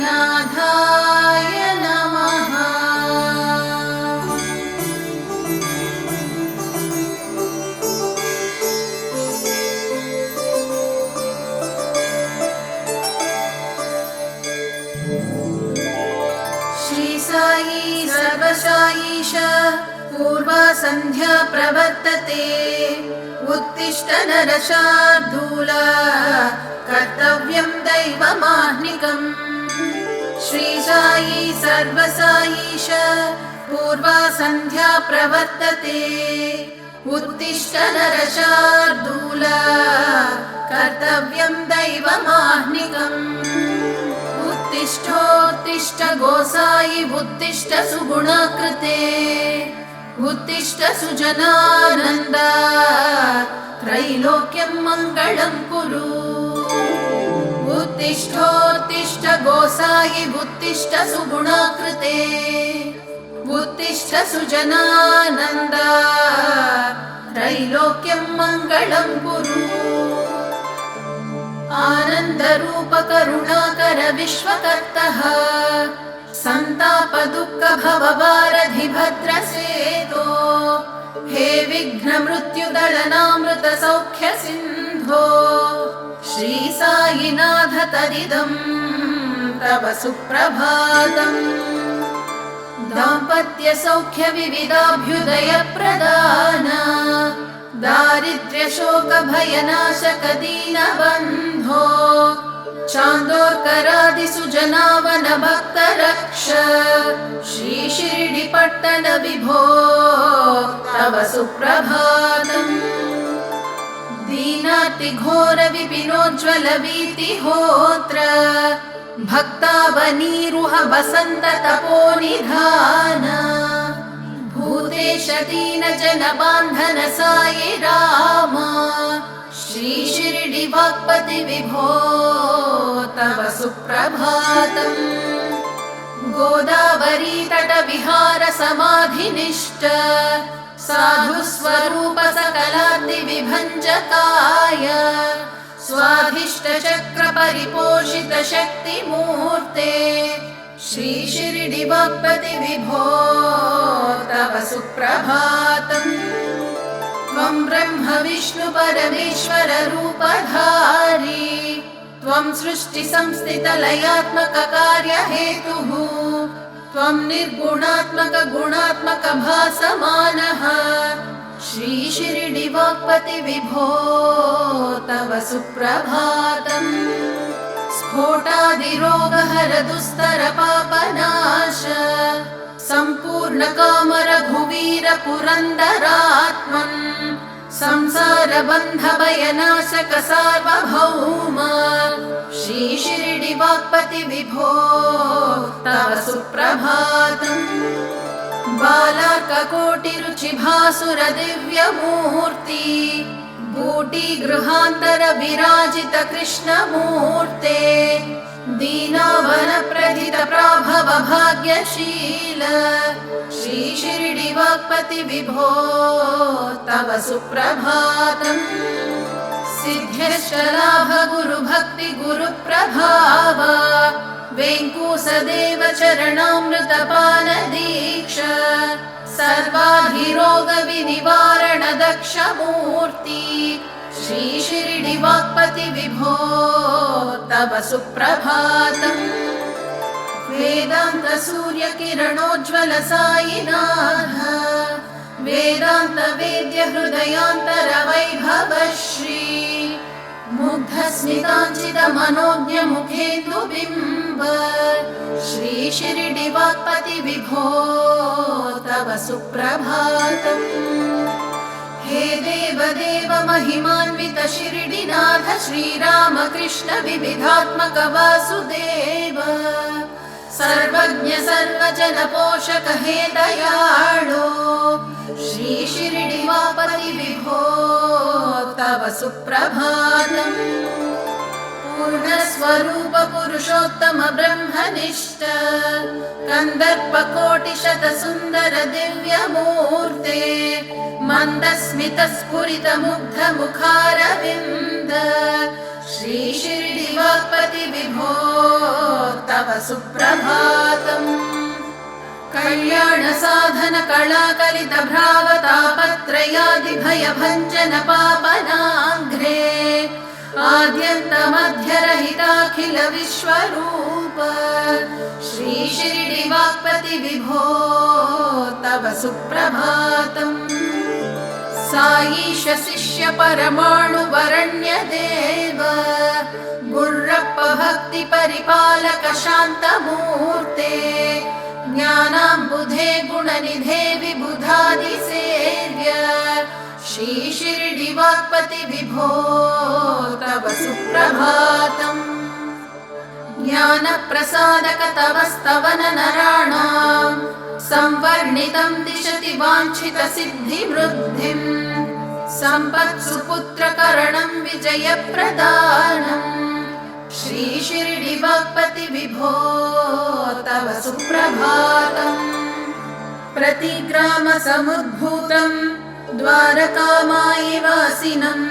साईनाथाय नमः। श्री साई सर्वसाईश पूर्वा संध्या प्रवर्तते। उत्तिष्ठ नरशार्दूल कर्तव्यं दैवमाह्निकम्। श्री साई सर्वसाईश पूर्वा संध्या प्रवर्तते। उत्तिष्ठ नरशार्दूल कर्तव्यं दैवमाह्निकम्। उत्तिष्ठोत्तिष्ठ गोसाई उत्तिष्ठ सुगुणाकृते। उत्तिष्ठ सुजनानन्द त्रैलोक्यं मङ्गलं कुरु। उत्तिष्ठोत्तिष्ठ गोसाई उत्तिष्ठ सुगुणाकृते। उत्तिष्ठ सुजनानन्द त्रैलोक्यं मङ्गलं कुरु। आनन्दरूप करुणाकर विश्वकर्तः सन्ताप दुःख भववारधि भद्रसेतो। हे विघ्न मृत्युदलनामृत सौख्य सिन्धो। श्री साईनाथ तदिदं तव सुप्रभातम्। दाम्पत्य सौख्य विविधाभ्युदय प्रदान। दारिद्र्य शोक भयनाशक दीनबन्धो। चान्दोर्करादि सुजनावन भक्त रक्ष। श्री शिरडि पट्टण विभो तव सुप्रभातम्। दीनाति घोर विपिनोज्ज्वल वीतिहोत्र। भक्तावनीरुह वसन्त तपोनिधान। भूतेश दीन जन बान्धन साई राम। श्री शिरडि वाक्पति विभो तव सुप्रभातम्। गोदावरी तट विहार समाधिनिष्ठ। साधु स्वरूप सकलार्ति विभञ्जकाय। स्वाधिष्ठ चक्र परिपोषित शक्ति मूर्ते। श्री शिरडि वाक्पति विभो तव सुप्रभातम्। त्वं ब्रह्म विष्णु परमेश्वर रूपधारी। त्वं सृष्टि संस्थित लयात्मक कार्य हेतुः। त्वं निर्गुणात्मक गुणात्मक भासमानः। श्री शिरडि वाक्पति विभो तव सुप्रभातम्। स्फोटादिरोगहर दुस्तर पापनाश। सम्पूर्ण काम रघुवीर पुरन्दरात्मन्। संसार बन्ध भयनाशक सार्वभौम। श्री शिरडि वाक्पति विभो तव सुप्रभातम्। बालार्ककोटि रुचि भासुर दिव्यमूर्ति। बूटी गृहान्तर विराजित कृष्णमूर्ते। दीनावन प्रथित प्राभव भाग्यशील। श्री शिरडि वाक्पति विभो तव सुप्रभातम्। सिद्ध्यश्च लाभ गुरु भक्ति गुरु प्रभाव। वेङ्कूसदेव चरणामृत पान दीक्षा। सर्वाधिरोग विनिवारण दक्ष मूर्ति। श्री शिरडि वाक्पति विभो तव सुप्रभातम्। वेदान्त सूर्य किरणोज्ज्वल साईनाथ। वेदान्त वेद्य हृदयान्तर वैभव श्री। मुग्ध स्मिताञ्चित मनोज्ञ मुखेन्दु बिम्ब। श्री शिरडि वाक्पति विभो तव सुप्रभातम्। हे देव देव महिमान्वित शिरडिनाथ श्रीराम कृष्ण विविधात्मक वासुदेव। सर्वज्ञ सर्वजन पोषक हे दयाळो। श्री शिरडि वाक्पति विभो तव सुप्रभातम्। पूर्णस्वरूप पुरुषोत्तम ब्रह्मनिष्ठ। कन्दर्प कोटि शत सुन्दर दिव्यमूर्ते। मन्दस्मित स्फुरित मुग्ध मुखारविन्द। श्री शिरडिवाक्पति विभो तव सुप्रभातम्। कल्याण साधन कलाकलित भ्रावतापत्रयादि भयभञ्जन पापनाघ्रे आद्यन्तमध्यरहिताखिल विश्वरूप श्री शिरडिवाक्पति विभो तव सुप्रभातम्। साईश शिष्य परमाणु वरण्य देव गुर्रप्प भक्ति परिपालक शान्तमूर्ते ज्ञानाम्बुधे गुणनिधे विबुधादि सेव्य श्री शिरडिवाक्पति विभो तव सुप्रभातम्। ज्ञानप्रसादक तव स्तवन नराणां संवर्णितं दिशति वाञ्छित सिद्धिवृद्धिम् सम्पत्सुपुत्रकरणं विजयप्रदानम् श्री शिरडिवाक्पति विभो तव सुप्रभातम्। प्रतिग्राम समुद्भूतं द्वारकामायि वासिनं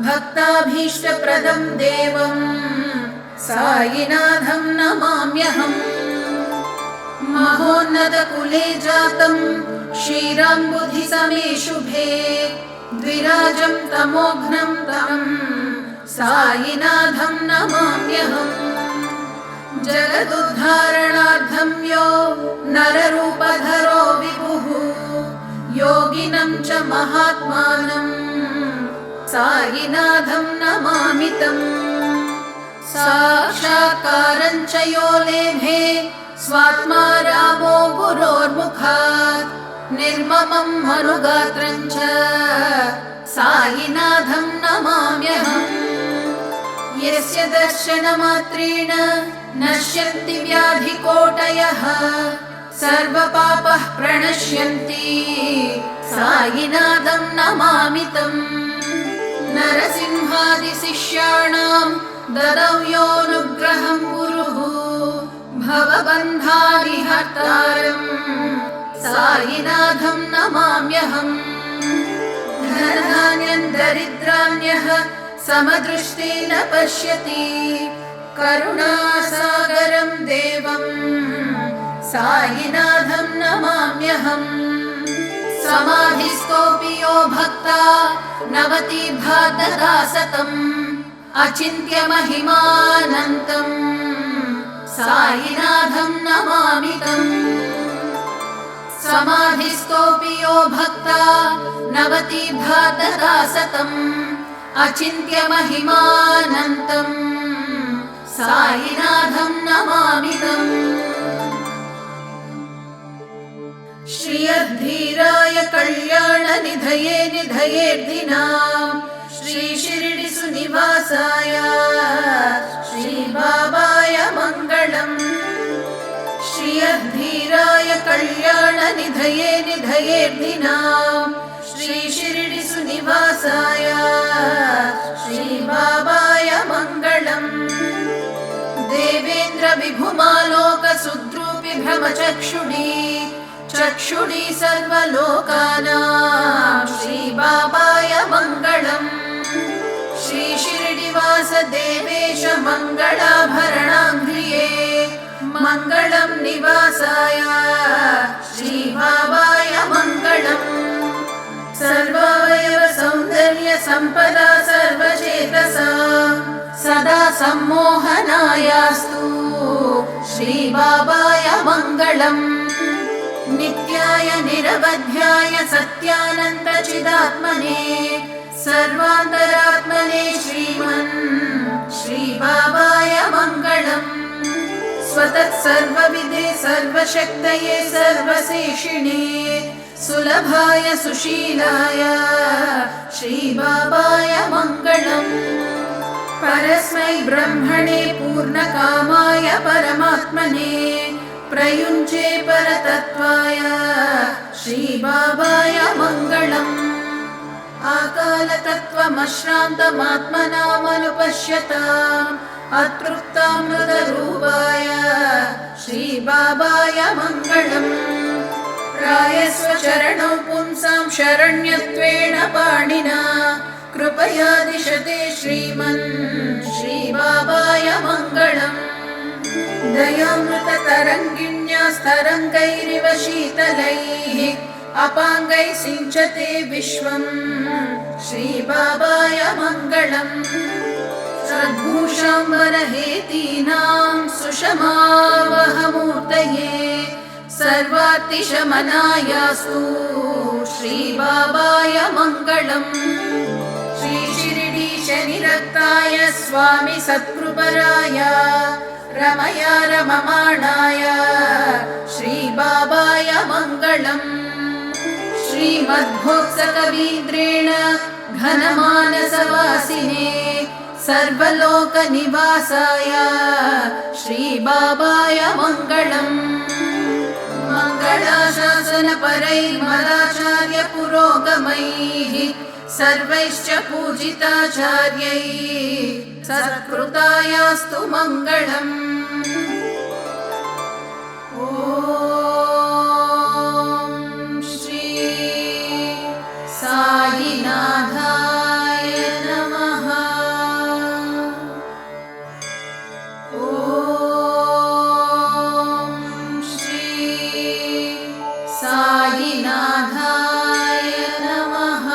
भक्ताभीष्टप्रदं देवं साईनाथं नमाम्यहम्। महोन्नतकुले जातं श्रीराम्बुधि समे शुभे द्विराजं तमोघ्नं तं साईनाथं नमाम्यहम्। जगदुद्धारणार्थं यो नररूपधरो विभुः योगिनं च महात्मानं साईनाथं नमामि तम्। साक्षात्कारं च यो लेभे स्वात्मा रामो गुरोर्मुखात् निर्ममं मनुगात्रं च साईनाथं नमाम्यहम्। यस्य दर्शनमात्रेण नश्यन्ति व्याधिकोटयः सर्वपापः प्रणश्यन्ति साईनाथं नमामि तम्। नरसिंहादिशिष्याणां ददौ योऽनुग्रहं गुरुः भवबन्धादिहर्तारं साईनाथं नमाम्यहम्। धनधान्यं दरिद्राण्यः समदृष्टेन पश्यति करुणासागरं देवं साईनाथं नमाम्यहम्। समाधिस्थोऽपि यो भक्ता नवतीर्था ददा सतम् अचिन्त्य महिमानन्तं साईनाथं नमामि तम्। समाधिस्थोऽपि यो भक्ता नवतीर्था ददा सतम् अचिन्त्य महिमानन्तं साईनाथं नमामि तम्। श्रियधीराय कल्याणनिधये निधयेर्दिनां श्री शिरडि सुनिवासाय श्री बाबाय मङ्गलम्। श्रियधीराय कल्याणनिधये निधयेर्दिनां श्री शिरडि सुनिवासाय श्री बाबाय मङ्गलम्। देवेन्द्र विभुमालोक सुद्रूपि भ्रमचक्षुडी चक्षुडी सर्वलोकानां श्री बाबाय मङ्गलम्। श्री शिरडिवास देवेश मङ्गलाभरणाङ्घ्रिये मङ्गलं निवासाय श्री बाबाय मङ्गलम्। सर्वावयव सौन्दर्य सम्पदा सर्वचेतसा सदा सम्मोहनायास्तु श्री बाबाय मङ्गलम्। नित्याय निरवध्याय सत्यानन्द चिदात्मने सर्वान्तरात्मने श्रीमन् श्री बाबाय मङ्गलम्। स्वतः सर्वविदे सर्वशक्तये सर्वशेषिणे सुलभाय सुशीलाय श्री बाबाय मङ्गलम्। परस्मै ब्रह्मणे पूर्णकामाय परमात्मने प्रयुञ्जे परतत्त्वाय श्री बाबाय मङ्गलम्। आकालतत्त्वमश्रान्तमात्मनामनुपश्यताम् अतृप्तामृतरूपाय श्री बाबाय मङ्गलम्। प्रायस्व चरणौ पुंसां शरण्यत्वेन पाणिना कृपया दिशते श्रीमन् श्रीबाबाय मङ्गलम् दयामृततरङ्गिण्यास्तरङ्गैरिव शीतलैः अपाङ्गैः सिञ्चते विश्वम् श्रीबाबाय मङ्गलम् सद्भूषाम्बरहेतीनां सुषमावहमूर्तये सर्वातिशमनायास्तु श्रीबाबाय मङ्गलम् श्री शिरडी शनिरक्ताय स्वामी सत्कृपराय रमया रममाणाय श्रीबाबाय मङ्गलम् श्रीमद्भोक्सकवीन्द्रेण घनमानसवासिने सर्वलोकनिवासाय श्रीबाबाय मङ्गलम् मङ्गलाशासनपरैर्मदाचार्य पुरोगमैः सर्वैश्च पूजिताचार्यैः सत्कृतायास्तु मङ्गलम् ॐ श्री साईनाथाय नमः। ॐ श्री साईनाथाय नमः।